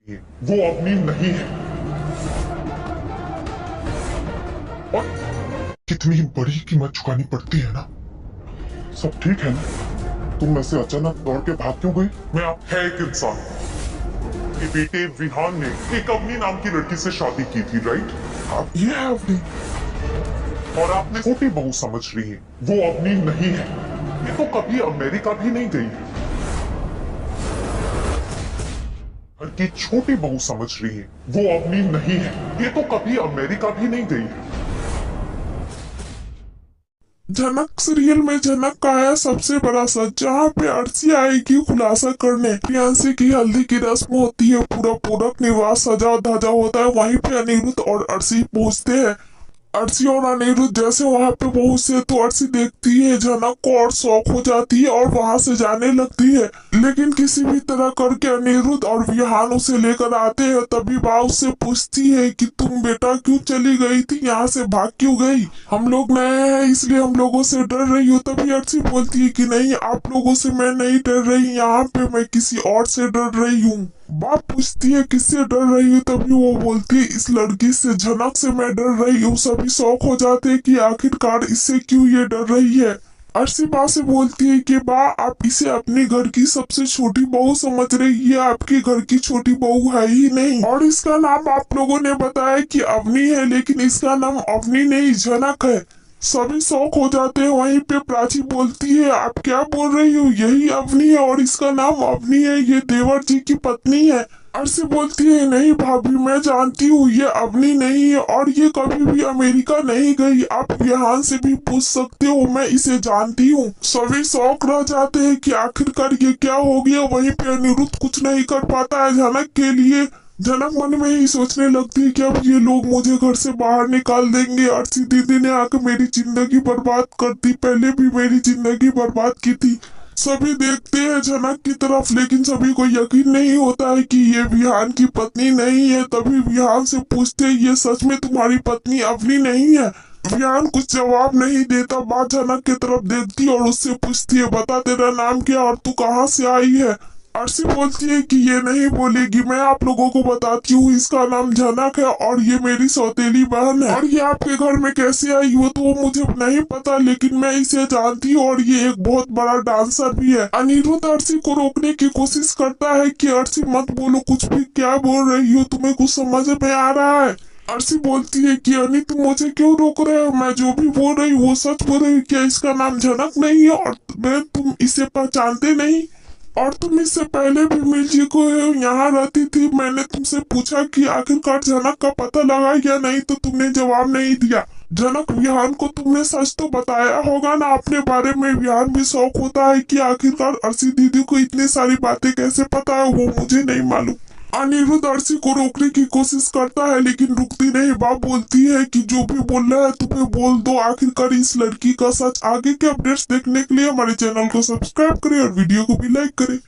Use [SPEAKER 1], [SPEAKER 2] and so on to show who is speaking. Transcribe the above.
[SPEAKER 1] वो अपनी नहीं है। और कितनी बड़ी कीमत चुकानी पड़ती है ना। सब ठीक है ना? तुम ऐसे अचानक दौड़ के भाग क्यों गई? मैं आप है एक इंसान। ये बेटे विहान ने एक अवनी नाम की लड़की से शादी की थी, राइट? आप ये है अवनी, और आपने छोटी बहू समझ रही है। वो अवनी नहीं है। ये तो कभी अमेरिका भी नहीं गई, बल्कि छोटी बहू समझ रही है। वो अवनी नहीं है। ये तो कभी अमेरिका भी नहीं गई।
[SPEAKER 2] जनक सीरियल में जनक का है सबसे बड़ा सच, जहाँ पे अर्शी आएगी खुलासा करने। प्रियांशी की हल्दी की रस्म होती है, पूरा पूरक निवास सजा धजा होता है। वहीं पे अनिरुद्ध और अर्शी पहुंचते हैं। अर्शी और अनिरुद्ध जैसे वहां पे पहुंचते तो अर्शी देखती है जनक को और शौक हो जाती है और वहां से जाने लगती है। लेकिन किसी भी तरह करके अनिरुद्ध और विहान उसे लेकर आते हैं। तभी बा उससे पूछती है कि तुम बेटा क्यों चली गई थी, यहाँ से भाग क्यों गई? हम लोग नए हैं इसलिए हम लोगों से डर रही हो। तभी अर्शी बोलती है कि नहीं, आप लोगों से मैं नहीं डर रही, यहाँ पे मैं किसी और से डर रही हूँ। बाप पूछती है किससे डर रही हूँ? तभी वो बोलती है इस लड़की से, जनक से मैं डर रही हूँ। सभी शौक हो जाते हैं कि आखिरकार इससे क्यों ये डर रही है। अर्शी बा से बोलती है कि बा आप इसे अपने घर की सबसे छोटी बहू समझ रही है, आपके घर की छोटी बहू है ही नहीं। और इसका नाम आप लोगों ने बताया कि अवनी है, लेकिन इसका नाम अवनी नहीं जनक है। सभी शौक हो जाते हैं। वहीं पे प्राची बोलती है आप क्या बोल रही हो, यही अवनी है और इसका नाम अवनी है, ये देवर जी की पत्नी है। अर्शी बोलती है नहीं भाभी, मैं जानती हूँ ये अवनी नहीं है और ये कभी भी अमेरिका नहीं गई। आप विहान से भी पूछ सकते हो, मैं इसे जानती हूँ। सभी शौक रह जाते हैं कि आखिरकार ये क्या हो गया। वहीं पे अनिरुद्ध कुछ नहीं कर पाता है जनक के लिए। जनक मन में ही सोचने लगती है कि अब ये लोग मुझे घर से बाहर निकाल देंगे। अर्शी दीदी ने आकर मेरी जिंदगी बर्बाद कर दी, पहले भी मेरी जिंदगी बर्बाद की थी। सभी देखते हैं जनक की तरफ, लेकिन सभी को यकीन नहीं होता है कि ये विहान की पत्नी नहीं है। तभी विहान से पूछते हैं ये सच में तुम्हारी पत्नी अवनी नहीं है? विहान कुछ जवाब नहीं देता। बात जनक की तरफ देखती है और उससे पूछती है बता तेरा नाम क्या और तू कहाँ से आई है? अर्शी बोलती है कि ये नहीं बोलेगी, मैं आप लोगों को बताती हूँ, इसका नाम जनक है और ये मेरी सौतेली बहन है। और ये आपके घर में कैसे आई वो तो मुझे नहीं पता, लेकिन मैं इसे जानती हूँ और ये एक बहुत बड़ा डांसर भी है। अनिरुद्ध अर्शी को रोकने की कोशिश करता है कि अर्शी मत बोलो कुछ भी, क्या बोल रही हो, तुम्हें कुछ समझ में आ रहा है? अर्शी बोलती है कि अनी तुम मुझे क्यों रोक रहे हो, मैं जो भी बोल रही हूँ वो सच बोल रही हूँ। क्या इसका नाम जनक नहीं है और तुम इसे पहचानते नहीं? और तुम इससे पहले भी मिर्जी को यहाँ रहती थी। मैंने तुमसे पूछा कि आखिरकार जनक का पता लगा या नहीं, तो तुमने जवाब नहीं दिया। जनक विहान को तुमने सच तो बताया होगा ना अपने बारे में। विहान भी शौक होता है कि आखिरकार अर्शी दीदी को इतनी सारी बातें कैसे पता है, वो मुझे नहीं मालूम। अनिरुद्ध अर्शी को रोकने की कोशिश करता है लेकिन रुकती नहीं। बाप बोलती है कि जो भी बोल रहा है तुम्हें बोल दो, आखिरकार इस लड़की का सच। आगे के अपडेट्स देखने के लिए हमारे चैनल को सब्सक्राइब करें और वीडियो को भी लाइक करें।